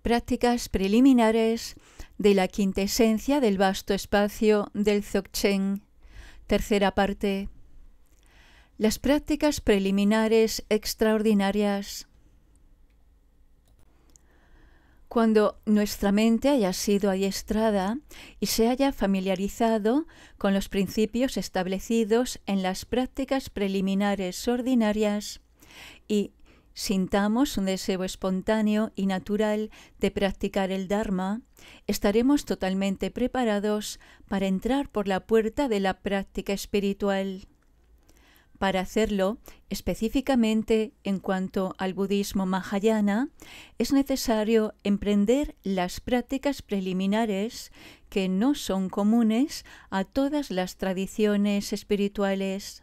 Prácticas preliminares de la quintesencia del vasto espacio del Dzogchen. Tercera parte. Las prácticas preliminares extraordinarias. Cuando nuestra mente haya sido adiestrada y se haya familiarizado con los principios establecidos en las prácticas preliminares ordinarias y sintamos un deseo espontáneo y natural de practicar el Dharma, estaremos totalmente preparados para entrar por la puerta de la práctica espiritual. Para hacerlo, específicamente en cuanto al budismo Mahayana, es necesario emprender las prácticas preliminares que no son comunes a todas las tradiciones espirituales.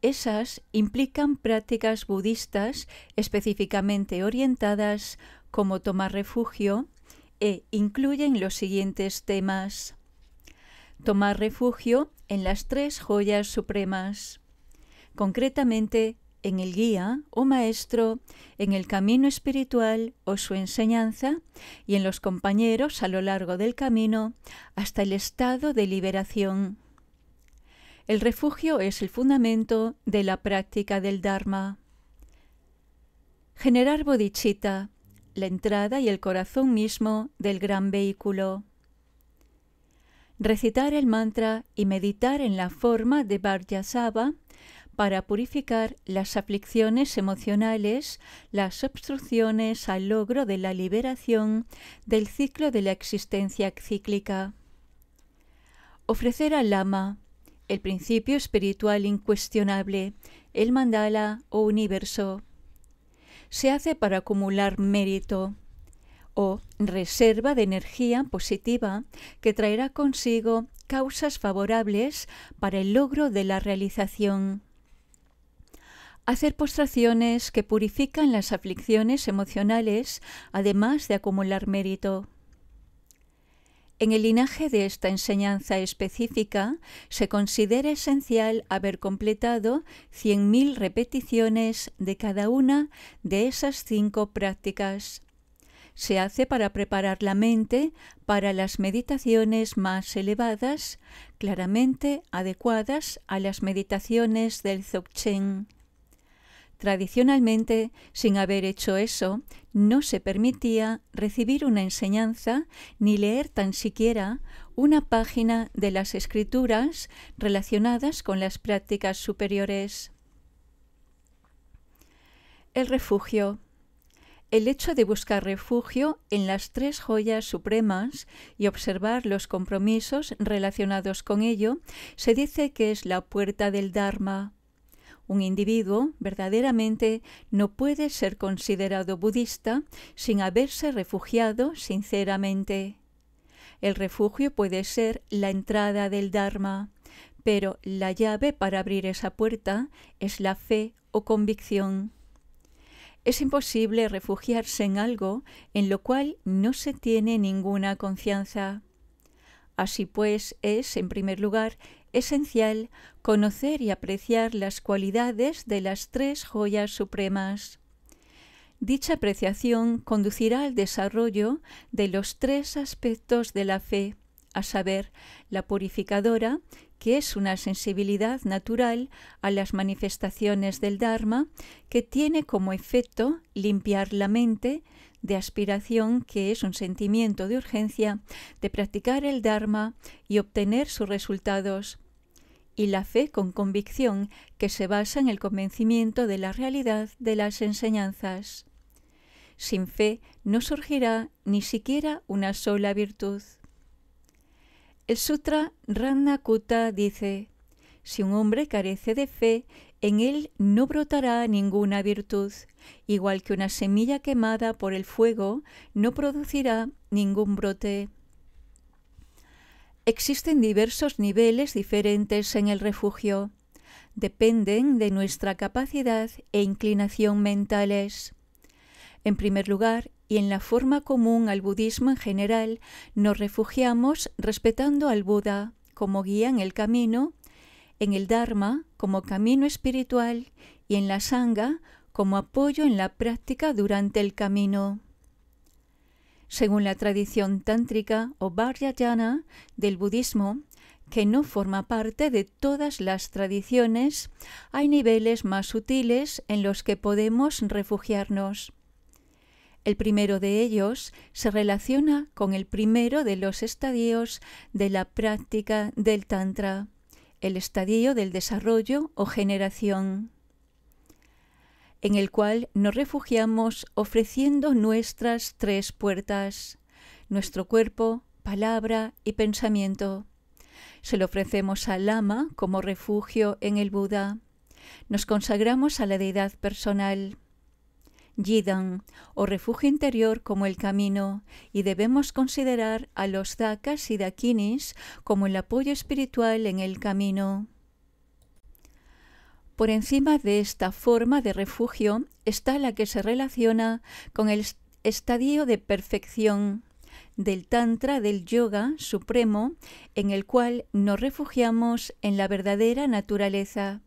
Esas implican prácticas budistas específicamente orientadas como tomar refugio e incluyen los siguientes temas. Tomar refugio en las tres joyas supremas, concretamente en el guía o maestro, en el camino espiritual o su enseñanza y en los compañeros a lo largo del camino hasta el estado de liberación. El refugio es el fundamento de la práctica del Dharma. Generar bodhicitta, la entrada y el corazón mismo del gran vehículo. Recitar el mantra y meditar en la forma de Vajrasattva para purificar las aflicciones emocionales, las obstrucciones al logro de la liberación del ciclo de la existencia cíclica. Ofrecer al Lama, el principio espiritual incuestionable, el mandala o universo. Se hace para acumular mérito o reserva de energía positiva que traerá consigo causas favorables para el logro de la realización. Hacer postraciones que purifican las aflicciones emocionales, además de acumular mérito. En el linaje de esta enseñanza específica, se considera esencial haber completado 100.000 repeticiones de cada una de esas 5 prácticas. Se hace para preparar la mente para las meditaciones más elevadas, claramente adecuadas a las meditaciones del Dzogchen. Tradicionalmente, sin haber hecho eso, no se permitía recibir una enseñanza ni leer tan siquiera una página de las escrituras relacionadas con las prácticas superiores. El refugio. El hecho de buscar refugio en las 3 joyas supremas y observar los compromisos relacionados con ello, se dice que es la puerta del Dharma. Un individuo verdaderamente no puede ser considerado budista sin haberse refugiado sinceramente. El refugio puede ser la entrada del Dharma, pero la llave para abrir esa puerta es la fe o convicción. Es imposible refugiarse en algo en lo cual no se tiene ninguna confianza. Así pues, es, en primer lugar, esencial conocer y apreciar las cualidades de las 3 joyas supremas. Dicha apreciación conducirá al desarrollo de los 3 aspectos de la fe, a saber, la purificadora, que es una sensibilidad natural a las manifestaciones del Dharma, que tiene como efecto limpiar la mente, de aspiración, que es un sentimiento de urgencia de practicar el Dharma y obtener sus resultados, y la fe con convicción, que se basa en el convencimiento de la realidad de las enseñanzas. Sin fe no surgirá ni siquiera una sola virtud. El Sutra Ratnakutta dice: si un hombre carece de fe, en él no brotará ninguna virtud, igual que una semilla quemada por el fuego no producirá ningún brote. Existen diversos niveles diferentes en el refugio. Dependen de nuestra capacidad e inclinación mentales. En primer lugar, y en la forma común al budismo en general, nos refugiamos respetando al Buda como guía en el camino, en el Dharma como camino espiritual y en la Sangha como apoyo en la práctica durante el camino. Según la tradición tántrica o vajrayana del budismo, que no forma parte de todas las tradiciones, hay niveles más sutiles en los que podemos refugiarnos. El primero de ellos se relaciona con el primero de los estadios de la práctica del Tantra, el estadio del desarrollo o generación, en el cual nos refugiamos ofreciendo nuestras tres puertas, nuestro cuerpo, palabra y pensamiento. Se lo ofrecemos al Lama como refugio en el Buda. Nos consagramos a la deidad personal, Yidan, o refugio interior como el camino, y debemos considerar a los Dakas y Dakinis como el apoyo espiritual en el camino. Por encima de esta forma de refugio está la que se relaciona con el estadio de perfección del Tantra del Yoga supremo, en el cual nos refugiamos en la verdadera naturaleza,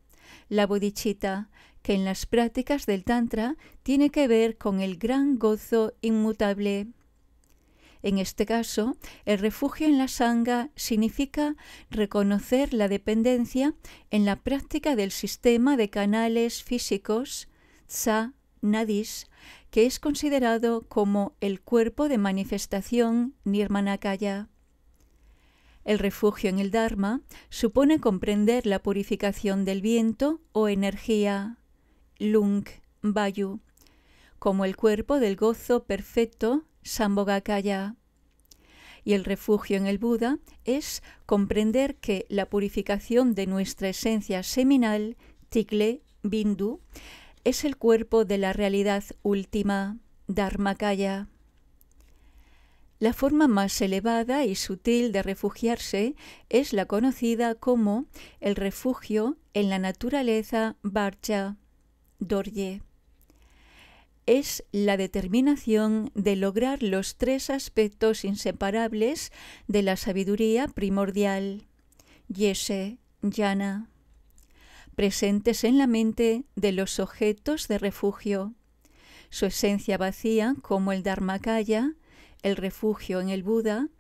la bodhicitta, que en las prácticas del Tantra tiene que ver con el gran gozo inmutable. En este caso, el refugio en la Sangha significa reconocer la dependencia en la práctica del sistema de canales físicos, tsa, nadis, que es considerado como el cuerpo de manifestación nirmanakaya. El refugio en el Dharma supone comprender la purificación del viento o energía, lung, vayu, como el cuerpo del gozo perfecto, sambhogakaya. Y el refugio en el Buda es comprender que la purificación de nuestra esencia seminal, tikle, bindu, es el cuerpo de la realidad última, dharmakaya. La forma más elevada y sutil de refugiarse es la conocida como el refugio en la naturaleza varja, dorje. Es la determinación de lograr los tres aspectos inseparables de la sabiduría primordial, yeshe, jnana, presentes en la mente de los objetos de refugio, su esencia vacía como el dharmakaya, el refugio en el Buda,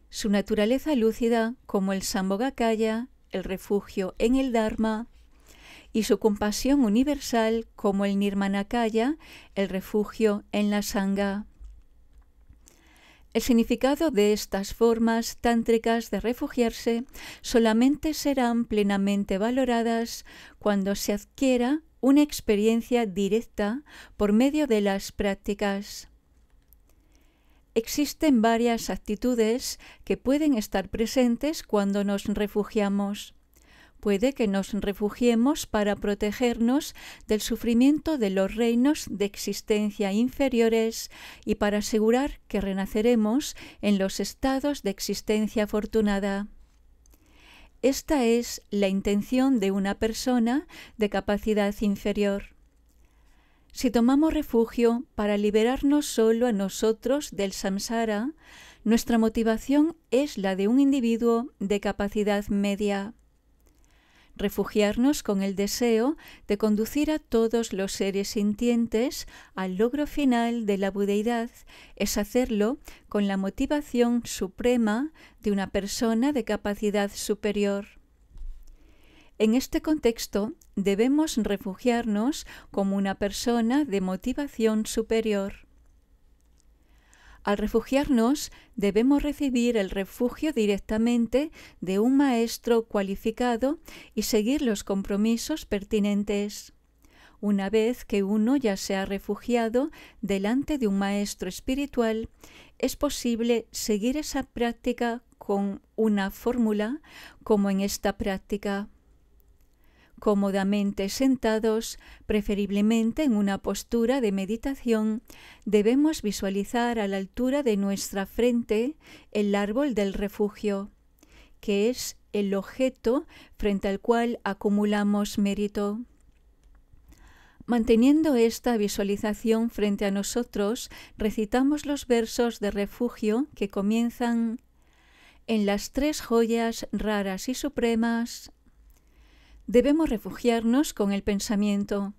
su naturaleza lúcida como el sambhogakaya, el refugio en el Dharma, y su compasión universal como el nirmanakaya, el refugio en la Sangha. El significado de estas formas tántricas de refugiarse solamente serán plenamente valoradas cuando se adquiera una experiencia directa por medio de las prácticas. Existen varias actitudes que pueden estar presentes cuando nos refugiamos. Puede que nos refugiemos para protegernos del sufrimiento de los reinos de existencia inferiores y para asegurar que renaceremos en los estados de existencia afortunada. Esta es la intención de una persona de capacidad inferior. Si tomamos refugio para liberarnos solo a nosotros del samsara, nuestra motivación es la de un individuo de capacidad media. Refugiarnos con el deseo de conducir a todos los seres sintientes al logro final de la budeidad es hacerlo con la motivación suprema de una persona de capacidad superior. En este contexto, debemos refugiarnos como una persona de motivación superior. Al refugiarnos, debemos recibir el refugio directamente de un maestro cualificado y seguir los compromisos pertinentes. Una vez que uno ya se ha refugiado delante de un maestro espiritual, es posible seguir esa práctica con una fórmula como en esta práctica. Cómodamente sentados, preferiblemente en una postura de meditación, debemos visualizar a la altura de nuestra frente el árbol del refugio, que es el objeto frente al cual acumulamos mérito. Manteniendo esta visualización frente a nosotros, recitamos los versos de refugio que comienzan: en las tres joyas raras y supremas. Debemos refugiarnos con el pensamiento.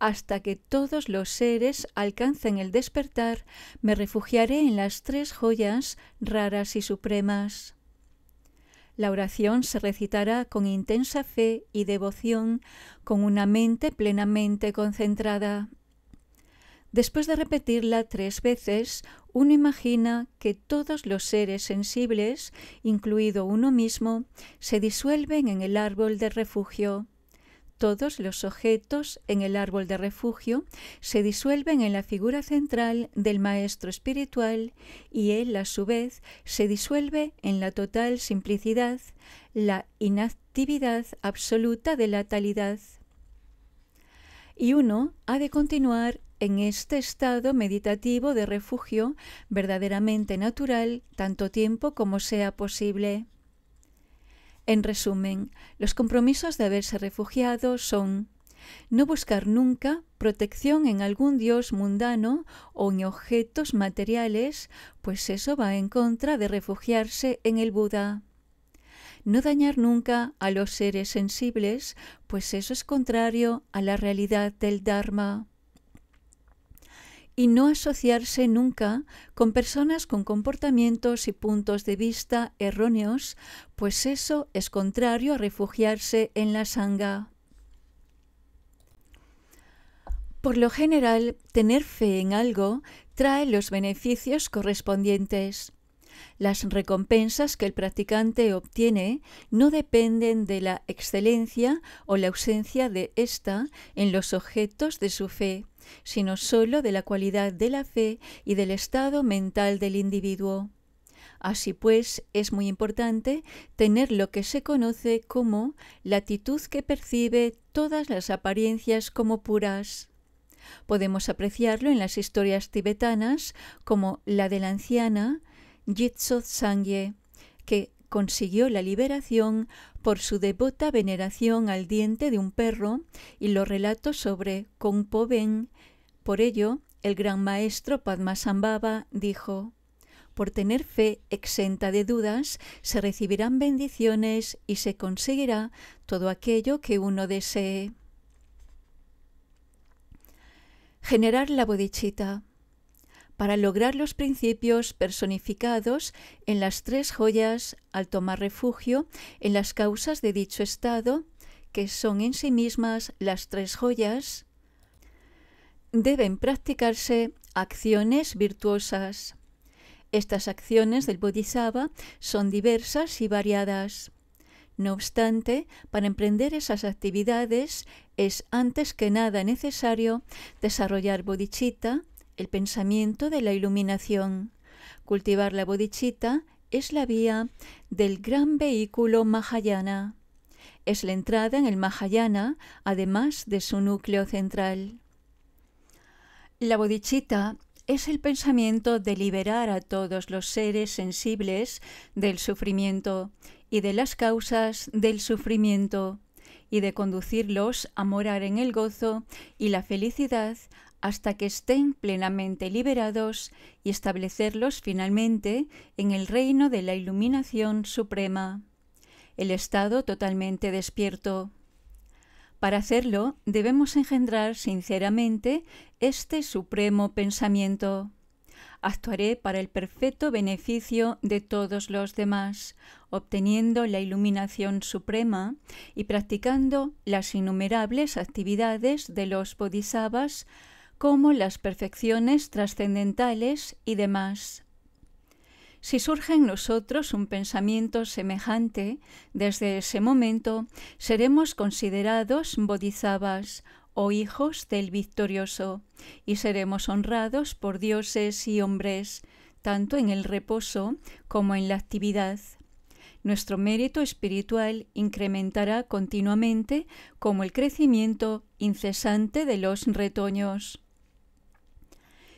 Hasta que todos los seres alcancen el despertar, me refugiaré en las 3 joyas raras y supremas. La oración se recitará con intensa fe y devoción, con una mente plenamente concentrada. Después de repetirla 3 veces, uno imagina que todos los seres sensibles, incluido uno mismo, se disuelven en el árbol de refugio. Todos los objetos en el árbol de refugio se disuelven en la figura central del maestro espiritual y él, a su vez, se disuelve en la total simplicidad, la inactividad absoluta de la talidad. Y uno ha de continuar en este estado meditativo de refugio verdaderamente natural tanto tiempo como sea posible. En resumen, los compromisos de haberse refugiado son: no buscar nunca protección en algún dios mundano o en objetos materiales, pues eso va en contra de refugiarse en el Buda. No dañar nunca a los seres sensibles, pues eso es contrario a la realidad del Dharma. Y no asociarse nunca con personas con comportamientos y puntos de vista erróneos, pues eso es contrario a refugiarse en la Sangha. Por lo general, tener fe en algo trae los beneficios correspondientes. Las recompensas que el practicante obtiene no dependen de la excelencia o la ausencia de ésta en los objetos de su fe, sino sólo de la cualidad de la fe y del estado mental del individuo. Así pues, es muy importante tener lo que se conoce como la actitud que percibe todas las apariencias como puras. Podemos apreciarlo en las historias tibetanas como la de la anciana Gyatso Sangye, que consiguió la liberación por su devota veneración al diente de un perro, y los relatos sobre Kongpo Ben. Por ello, el gran maestro Padmasambhava dijo: por tener fe exenta de dudas, se recibirán bendiciones y se conseguirá todo aquello que uno desee. Generar la bodhicitta. Para lograr los principios personificados en las 3 joyas, al tomar refugio en las causas de dicho estado, que son en sí mismas las 3 joyas, deben practicarse acciones virtuosas. Estas acciones del Bodhisattva son diversas y variadas. No obstante, para emprender esas actividades es antes que nada necesario desarrollar bodhicitta, el pensamiento de la iluminación. Cultivar la bodhicitta es la vía del gran vehículo Mahayana. Es la entrada en el Mahayana, además de su núcleo central. La bodhicitta es el pensamiento de liberar a todos los seres sensibles del sufrimiento y de las causas del sufrimiento, y de conducirlos a morar en el gozo y la felicidad hasta que estén plenamente liberados, y establecerlos finalmente en el reino de la iluminación suprema, el estado totalmente despierto. Para hacerlo, debemos engendrar sinceramente este supremo pensamiento: actuaré para el perfecto beneficio de todos los demás, obteniendo la iluminación suprema y practicando las innumerables actividades de los bodhisattvas, como las perfecciones trascendentales y demás. Si surge en nosotros un pensamiento semejante, desde ese momento seremos considerados bodhisattvas o hijos del victorioso, y seremos honrados por dioses y hombres, tanto en el reposo como en la actividad. Nuestro mérito espiritual incrementará continuamente como el crecimiento incesante de los retoños.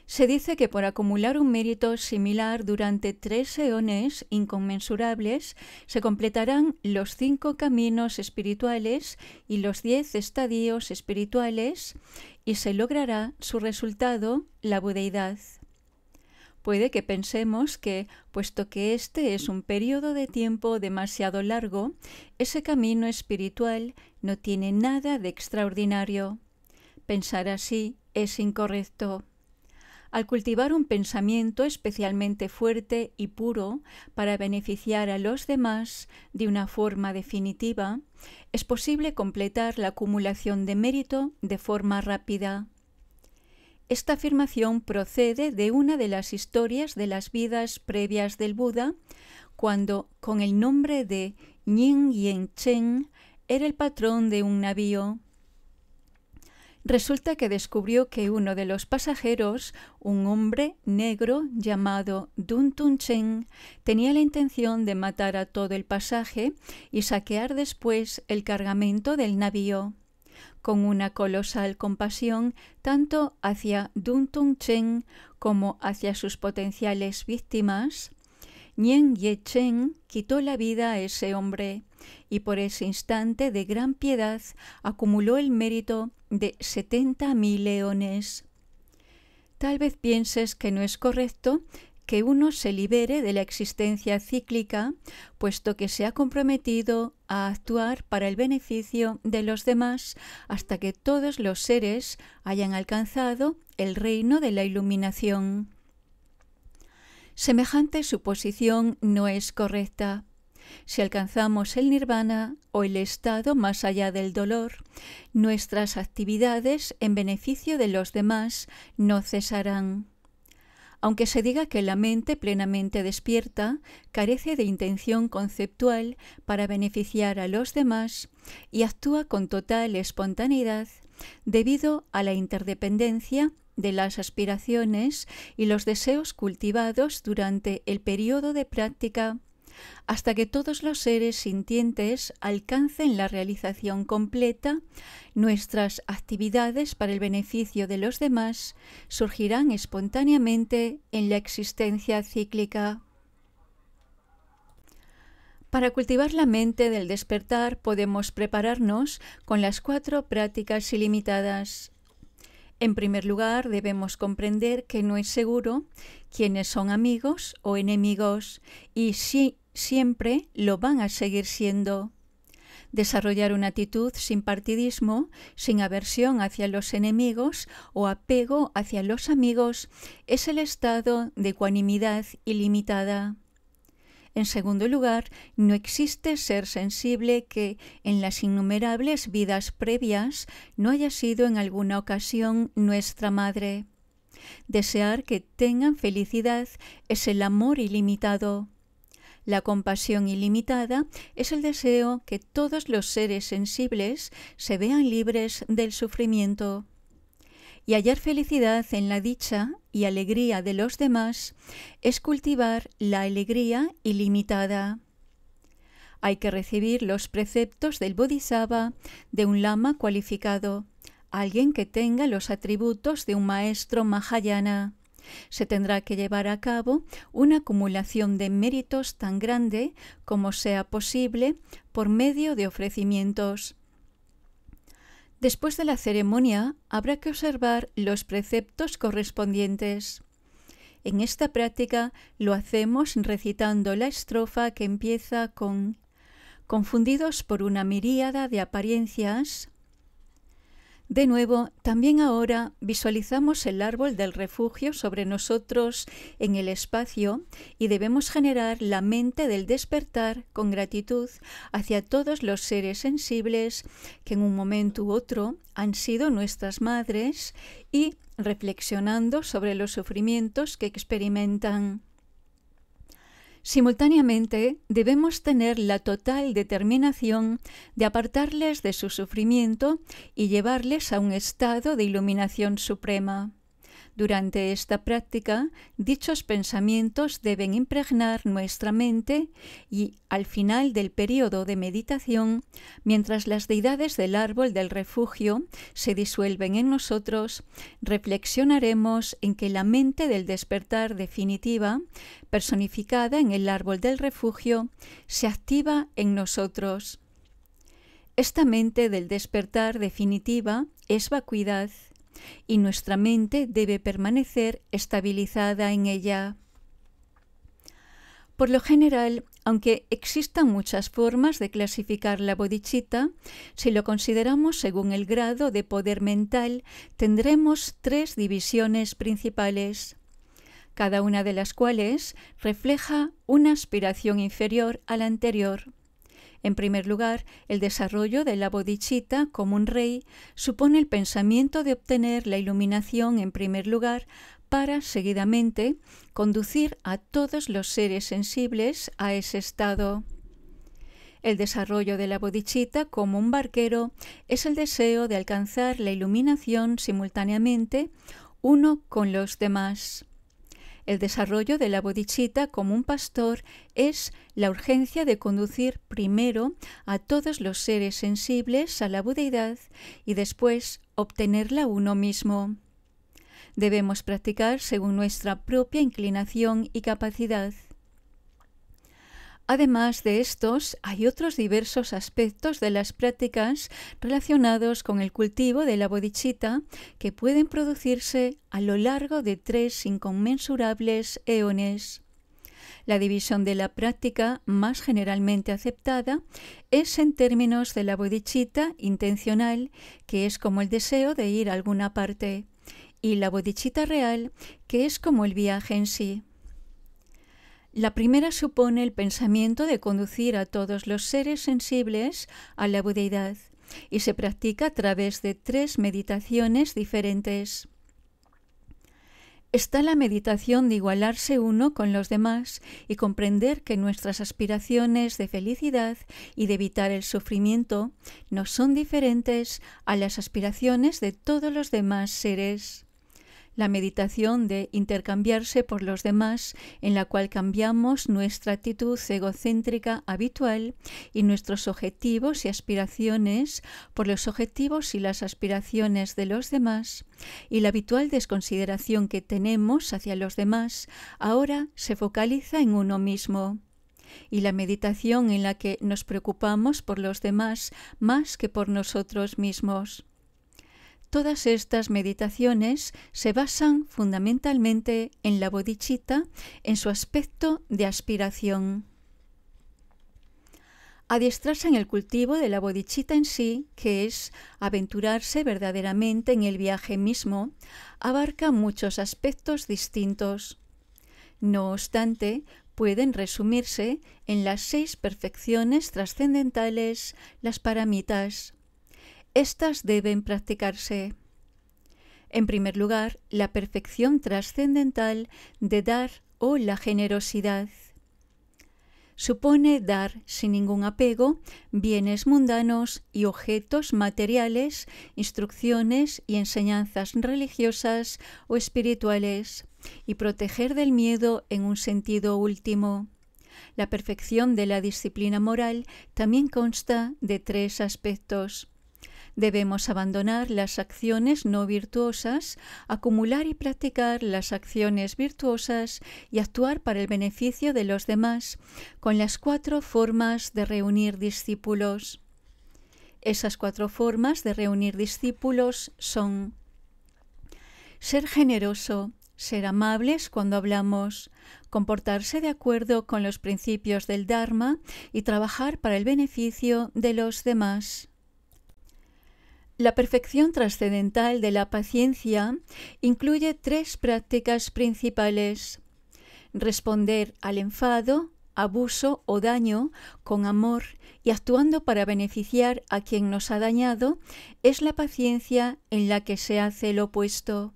Se dice que por acumular un mérito similar durante 3 eones inconmensurables se completarán los 5 caminos espirituales y los 10 estadios espirituales, y se logrará su resultado, la budeidad. Puede que pensemos que, puesto que este es un periodo de tiempo demasiado largo, ese camino espiritual no tiene nada de extraordinario. pensar así es incorrecto. Al cultivar un pensamiento especialmente fuerte y puro para beneficiar a los demás de una forma definitiva, es posible completar la acumulación de mérito de forma rápida. Esta afirmación procede de una de las historias de las vidas previas del Buda, cuando, con el nombre de Yin Yen Chen, era el patrón de un navío. Resulta que descubrió que uno de los pasajeros, un hombre negro llamado Dun Tun Chen, tenía la intención de matar a todo el pasaje y saquear después el cargamento del navío. Con una colosal compasión tanto hacia Dun Tun Chen como hacia sus potenciales víctimas, Yin Yen Chen quitó la vida a ese hombre y por ese instante de gran piedad acumuló el mérito de 70.000 leones. Tal vez pienses que no es correcto que uno se libere de la existencia cíclica, puesto que se ha comprometido a actuar para el beneficio de los demás hasta que todos los seres hayan alcanzado el reino de la iluminación. Semejante suposición no es correcta. Si alcanzamos el nirvana o el estado más allá del dolor, nuestras actividades en beneficio de los demás no cesarán. Aunque se diga que la mente plenamente despierta carece de intención conceptual para beneficiar a los demás y actúa con total espontaneidad debido a la interdependencia de las aspiraciones y los deseos cultivados durante el periodo de práctica, hasta que todos los seres sintientes alcancen la realización completa, nuestras actividades para el beneficio de los demás surgirán espontáneamente en la existencia cíclica. Para cultivar la mente del despertar podemos prepararnos con las 4 prácticas ilimitadas. En primer lugar, debemos comprender que no es seguro quiénes son amigos o enemigos y si siempre lo van a seguir siendo. Desarrollar una actitud sin partidismo, sin aversión hacia los enemigos o apego hacia los amigos es el estado de ecuanimidad ilimitada. En segundo lugar, no existe ser sensible que en las innumerables vidas previas no haya sido en alguna ocasión nuestra madre. Desear que tengan felicidad es el amor ilimitado. La compasión ilimitada es el deseo que todos los seres sensibles se vean libres del sufrimiento. Y hallar felicidad en la dicha y alegría de los demás es cultivar la alegría ilimitada. Hay que recibir los preceptos del Bodhisattva de un lama cualificado, alguien que tenga los atributos de un maestro Mahayana. Se tendrá que llevar a cabo una acumulación de méritos tan grande como sea posible por medio de ofrecimientos. Después de la ceremonia, habrá que observar los preceptos correspondientes. En esta práctica lo hacemos recitando la estrofa que empieza con «Confundidos por una miríada de apariencias». De nuevo, también ahora visualizamos el árbol del refugio sobre nosotros en el espacio y debemos generar la mente del despertar con gratitud hacia todos los seres sensibles que en un momento u otro han sido nuestras madres y reflexionando sobre los sufrimientos que experimentan. Simultáneamente, debemos tener la total determinación de apartarles de su sufrimiento y llevarles a un estado de iluminación suprema. Durante esta práctica, dichos pensamientos deben impregnar nuestra mente y, al final del periodo de meditación, mientras las deidades del árbol del refugio se disuelven en nosotros, reflexionaremos en que la mente del despertar definitiva, personificada en el árbol del refugio, se activa en nosotros. Esta mente del despertar definitiva es vacuidad, y nuestra mente debe permanecer estabilizada en ella. Por lo general, Aunque existan muchas formas de clasificar la bodhicitta, si lo consideramos según el grado de poder mental, tendremos 3 divisiones principales, cada una de las cuales refleja una aspiración inferior a la anterior. En primer lugar, el desarrollo de la bodhicitta como un rey supone el pensamiento de obtener la iluminación en primer lugar para, seguidamente, conducir a todos los seres sensibles a ese estado. El desarrollo de la bodhicitta como un barquero es el deseo de alcanzar la iluminación simultáneamente uno con los demás. El desarrollo de la bodhicitta como un pastor es la urgencia de conducir primero a todos los seres sensibles a la budeidad y después obtenerla uno mismo. Debemos practicar según nuestra propia inclinación y capacidad. Además de estos, hay otros diversos aspectos de las prácticas relacionados con el cultivo de la bodhicitta que pueden producirse a lo largo de 3 inconmensurables eones. La división de la práctica más generalmente aceptada es en términos de la bodhicitta intencional, que es como el deseo de ir a alguna parte, y la bodhicitta real, que es como el viaje en sí. La primera supone el pensamiento de conducir a todos los seres sensibles a la budeidad y se practica a través de 3 meditaciones diferentes. Está la meditación de igualarse uno con los demás y comprender que nuestras aspiraciones de felicidad y de evitar el sufrimiento no son diferentes a las aspiraciones de todos los demás seres. La meditación de intercambiarse por los demás, en la cual cambiamos nuestra actitud egocéntrica habitual y nuestros objetivos y aspiraciones por los objetivos y las aspiraciones de los demás, y la habitual desconsideración que tenemos hacia los demás, ahora se focaliza en uno mismo. Y la meditación en la que nos preocupamos por los demás más que por nosotros mismos. Todas estas meditaciones se basan fundamentalmente en la bodhicitta en su aspecto de aspiración. Adiestrarse en el cultivo de la bodhicitta en sí, que es aventurarse verdaderamente en el viaje mismo, abarca muchos aspectos distintos. No obstante, pueden resumirse en las 6 perfecciones trascendentales, las paramitas. Estas deben practicarse. En primer lugar, la perfección trascendental de dar o la generosidad. Supone dar sin ningún apego bienes mundanos y objetos materiales, instrucciones y enseñanzas religiosas o espirituales, y proteger del miedo en un sentido último. La perfección de la disciplina moral también consta de 3 aspectos. Debemos abandonar las acciones no virtuosas, acumular y practicar las acciones virtuosas y actuar para el beneficio de los demás, con las 4 formas de reunir discípulos. Esas 4 formas de reunir discípulos son: ser generoso, ser amables cuando hablamos, comportarse de acuerdo con los principios del Dharma y trabajar para el beneficio de los demás. La perfección trascendental de la paciencia incluye 3 prácticas principales: responder al enfado, abuso o daño con amor y actuando para beneficiar a quien nos ha dañado, es la paciencia en la que se hace lo opuesto.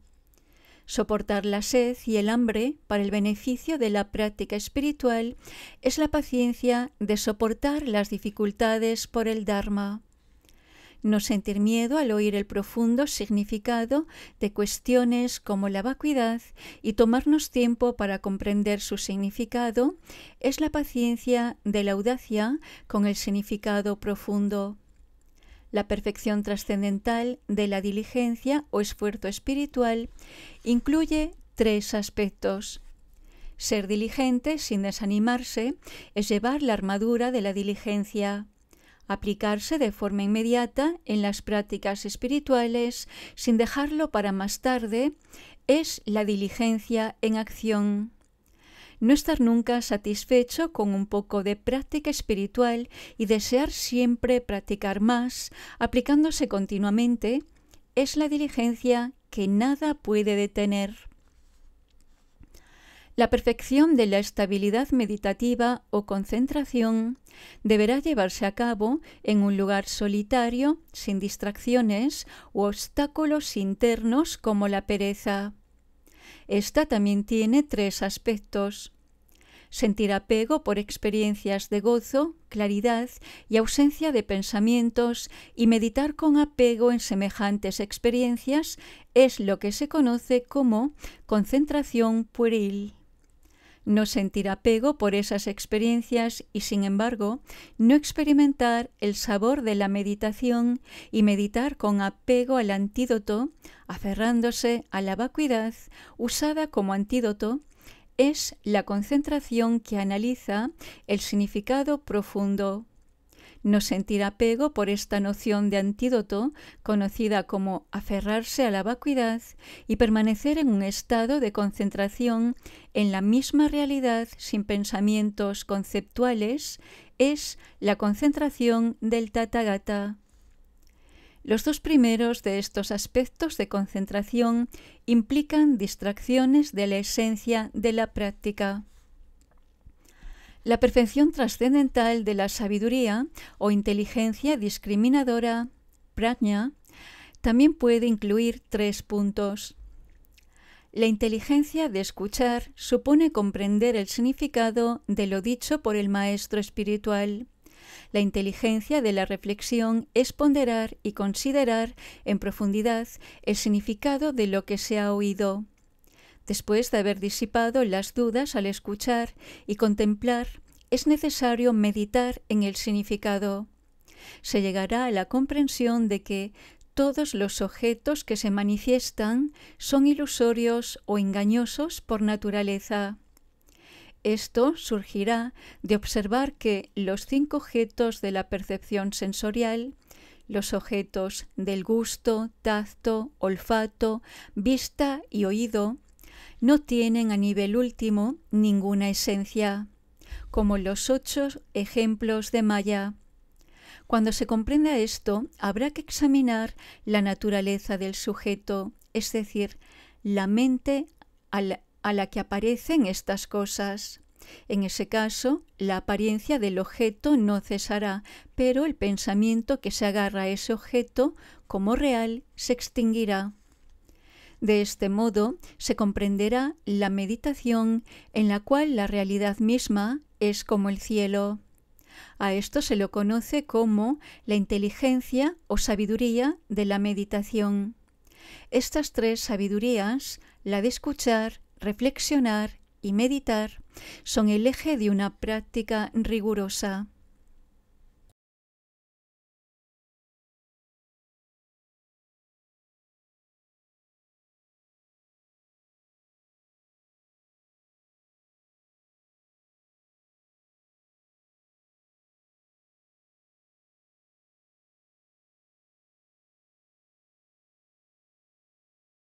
Soportar la sed y el hambre para el beneficio de la práctica espiritual es la paciencia de soportar las dificultades por el Dharma. No sentir miedo al oír el profundo significado de cuestiones como la vacuidad y tomarnos tiempo para comprender su significado es la paciencia de la audacia con el significado profundo. La perfección trascendental de la diligencia o esfuerzo espiritual incluye 3 aspectos. Ser diligente sin desanimarse es llevar la armadura de la diligencia. Aplicarse de forma inmediata en las prácticas espirituales sin dejarlo para más tarde es la diligencia en acción. no estar nunca satisfecho con un poco de práctica espiritual y desear siempre practicar más, aplicándose continuamente, es la diligencia que nada puede detener. La perfección de la estabilidad meditativa o concentración deberá llevarse a cabo en un lugar solitario, sin distracciones u obstáculos internos como la pereza. Esta también tiene 3 aspectos: sentir apego por experiencias de gozo, claridad y ausencia de pensamientos, y meditar con apego en semejantes experiencias es lo que se conoce como concentración pueril. No sentir apego por esas experiencias y, sin embargo, no experimentar el sabor de la meditación y meditar con apego al antídoto, aferrándose a la vacuidad usada como antídoto, es la concentración que analiza el significado profundo. No sentir apego por esta noción de antídoto, conocida como aferrarse a la vacuidad, y permanecer en un estado de concentración en la misma realidad sin pensamientos conceptuales, es la concentración del Tathagata. Los 2 primeros de estos aspectos de concentración implican distracciones de la esencia de la práctica. La perfección trascendental de la sabiduría o inteligencia discriminadora, prajna, también puede incluir 3 puntos. La inteligencia de escuchar supone comprender el significado de lo dicho por el maestro espiritual. La inteligencia de la reflexión es ponderar y considerar en profundidad el significado de lo que se ha oído. Después de haber disipado las dudas al escuchar y contemplar, es necesario meditar en el significado. Se llegará a la comprensión de que todos los objetos que se manifiestan son ilusorios o engañosos por naturaleza. Esto surgirá de observar que los 5 objetos de la percepción sensorial, los objetos del gusto, tacto, olfato, vista y oído, no tienen a nivel último ninguna esencia, como los 8 ejemplos de Maya. Cuando se comprenda esto, habrá que examinar la naturaleza del sujeto, es decir, la mente a la que aparecen estas cosas. En ese caso, la apariencia del objeto no cesará, pero el pensamiento que se agarra a ese objeto como real se extinguirá. De este modo se comprenderá la meditación en la cual la realidad misma es como el cielo. A esto se lo conoce como la inteligencia o sabiduría de la meditación. Estas 3 sabidurías, la de escuchar, reflexionar y meditar, son el eje de una práctica rigurosa.